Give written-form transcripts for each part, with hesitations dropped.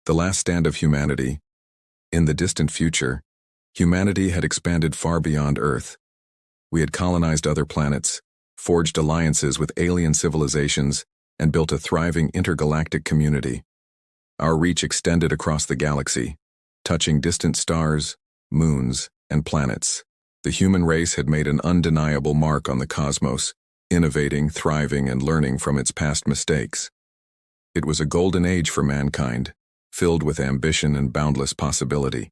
The last stand of humanity. In the distant future, humanity had expanded far beyond Earth. We had colonized other planets, forged alliances with alien civilizations, and built a thriving intergalactic community. Our reach extended across the galaxy, touching distant stars, moons, and planets. The human race had made an undeniable mark on the cosmos, innovating, thriving, and learning from its past mistakes. It was a golden age for mankind, filled with ambition and boundless possibility.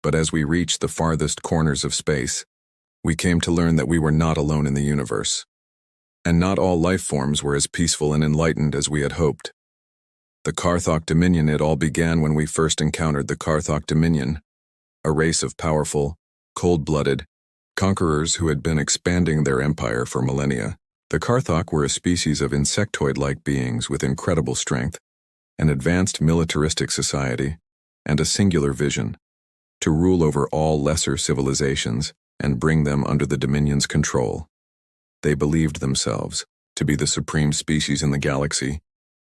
But as we reached the farthest corners of space, we came to learn that we were not alone in the universe. And not all life forms were as peaceful and enlightened as we had hoped. The Khar'Thok Dominion. It all began when we first encountered the Khar'Thok Dominion, a race of powerful, cold-blooded conquerors who had been expanding their empire for millennia. The Khar'Thok were a species of insectoid-like beings with incredible strength, an advanced militaristic society, and a singular vision: to rule over all lesser civilizations and bring them under the Dominion's control. They believed themselves to be the supreme species in the galaxy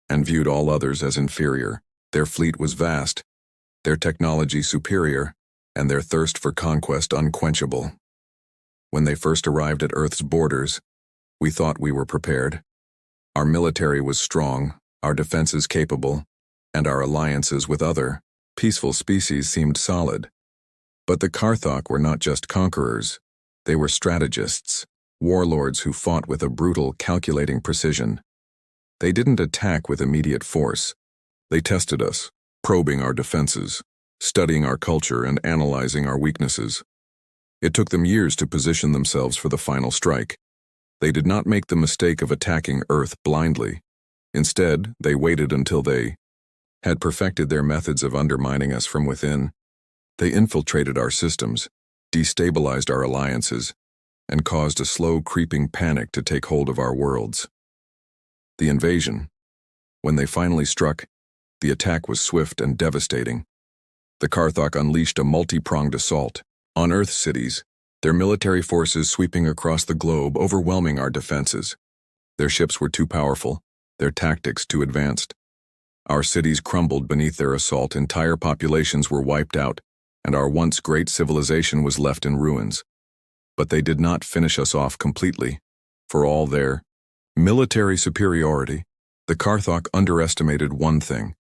and viewed all others as inferior. Their fleet was vast, their technology superior, and their thirst for conquest unquenchable. When they first arrived at Earth's borders, we thought we were prepared. Our military was strong, our defenses capable, and our alliances with other, peaceful species seemed solid. But the Khar'Thok were not just conquerors, they were strategists, warlords who fought with a brutal, calculating precision. They didn't attack with immediate force. They tested us, probing our defenses, studying our culture, and analyzing our weaknesses. It took them years to position themselves for the final strike. They did not make the mistake of attacking Earth blindly. Instead, they waited until they had perfected their methods of undermining us from within. They infiltrated our systems, destabilized our alliances, and caused a slow, creeping panic to take hold of our worlds. The invasion. When they finally struck, the attack was swift and devastating. The Khar'Thok unleashed a multi-pronged assault on Earth's cities, their military forces sweeping across the globe, overwhelming our defenses. Their ships were too powerful, their tactics too advanced. Our cities crumbled beneath their assault, entire populations were wiped out, and our once great civilization was left in ruins. But they did not finish us off completely. For all their military superiority, the Khar'Thok underestimated one thing: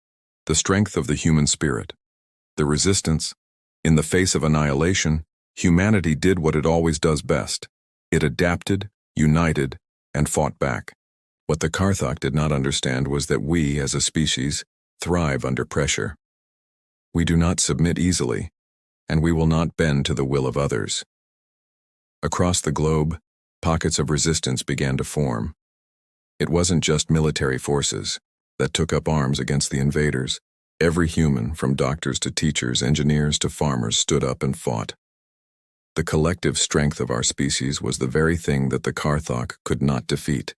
the strength of the human spirit. The resistance. In the face of annihilation, humanity did what it always does best. It adapted, united, and fought back. What the Khar'Thok did not understand was that we, as a species, thrive under pressure. We do not submit easily, and we will not bend to the will of others. Across the globe, pockets of resistance began to form. It wasn't just military forces that took up arms against the invaders. Every human, from doctors to teachers, engineers to farmers, stood up and fought. The collective strength of our species was the very thing that the Khar'Thok could not defeat.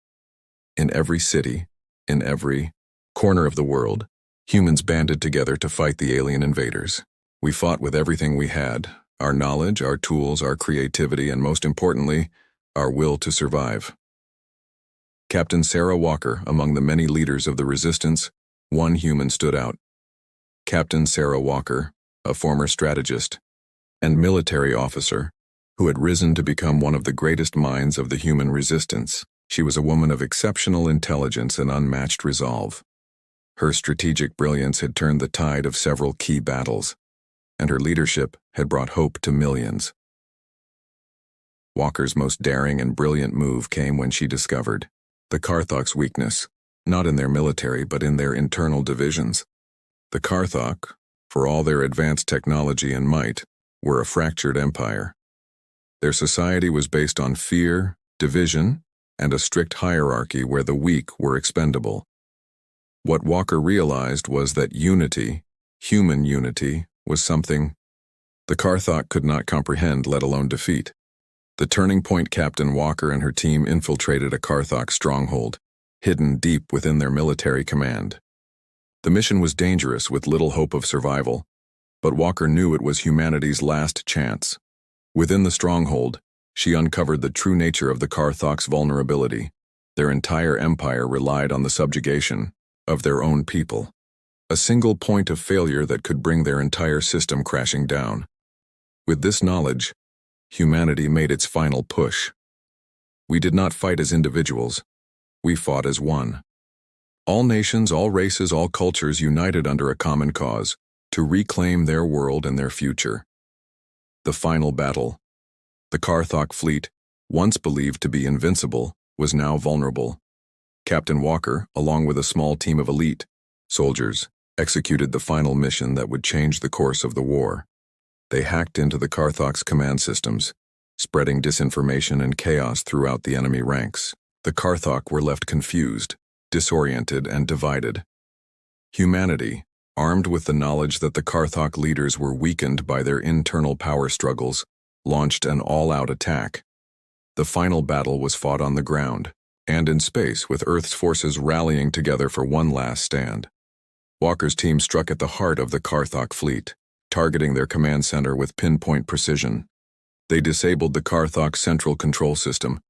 In every city, in every corner of the world, humans banded together to fight the alien invaders. We fought with everything we had: our knowledge, our tools, our creativity, and most importantly, our will to survive. Captain Sarah Walker, among the many leaders of the resistance, one human stood out. Captain Sarah Walker, a former strategist and military officer who had risen to become one of the greatest minds of the human resistance. She was a woman of exceptional intelligence and unmatched resolve. Her strategic brilliance had turned the tide of several key battles, and her leadership had brought hope to millions. Walker's most daring and brilliant move came when she discovered the Khar'Thok's weakness, not in their military but in their internal divisions. The Khar'Thok, for all their advanced technology and might, were a fractured empire. Their society was based on fear, division, and a strict hierarchy where the weak were expendable. What Walker realized was that unity, human unity, was something the Khar'Thok could not comprehend, let alone defeat. The turning point: Captain Walker and her team infiltrated a Khar'Thok stronghold, hidden deep within their military command. The mission was dangerous, with little hope of survival, but Walker knew it was humanity's last chance. Within the stronghold, she uncovered the true nature of the Khar'Thok's vulnerability. Their entire empire relied on the subjugation of their own people. A single point of failure that could bring their entire system crashing down. With this knowledge, humanity made its final push. We did not fight as individuals. We fought as one. All nations, all races, all cultures united under a common cause, to reclaim their world and their future. The final battle. The Khar'Thok fleet, once believed to be invincible, was now vulnerable. Captain Walker, along with a small team of elite soldiers, executed the final mission that would change the course of the war. They hacked into the Khar'Thok's command systems, spreading disinformation and chaos throughout the enemy ranks. The Khar'Thok were left confused, disoriented, and divided. Humanity, armed with the knowledge that the Khar'Thok leaders were weakened by their internal power struggles, launched an all-out attack. The final battle was fought on the ground and in space, with Earth's forces rallying together for one last stand. Walker's team struck at the heart of the Khar'Thok fleet, targeting their command center with pinpoint precision. They disabled the Khar'Thok central control system,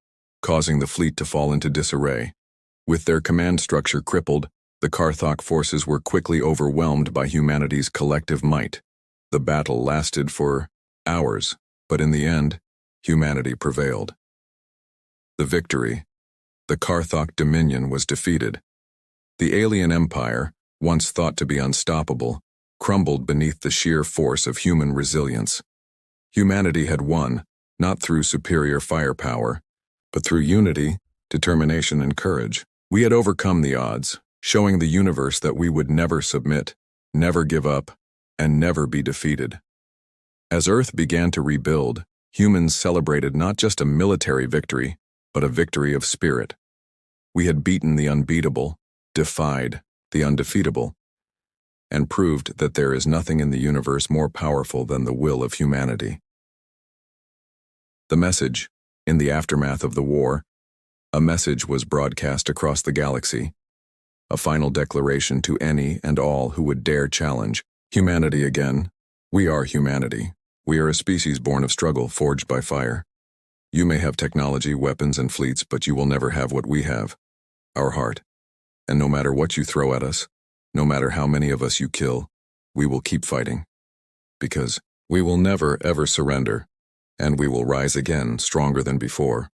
causing the fleet to fall into disarray. With their command structure crippled, the Khar'Thok forces were quickly overwhelmed by humanity's collective might. The battle lasted for hours, but in the end, humanity prevailed. The victory. The Khar'Thok dominion was defeated. The alien empire, once thought to be unstoppable, crumbled beneath the sheer force of human resilience. Humanity had won, not through superior firepower, but through unity, determination, and courage. We had overcome the odds, showing the universe that we would never submit, never give up, and never be defeated. As Earth began to rebuild, humans celebrated not just a military victory, but a victory of spirit. We had beaten the unbeatable, defied the undefeatable, and proved that there is nothing in the universe more powerful than the will of humanity. The message, in the aftermath of the war, a message was broadcast across the galaxy, a final declaration to any and all who would dare challenge humanity again. We are humanity. We are a species born of struggle, forged by fire. You may have technology, weapons, and fleets, but you will never have what we have, our heart. And no matter what you throw at us, no matter how many of us you kill, we will keep fighting. Because we will never, ever surrender, and we will rise again stronger than before.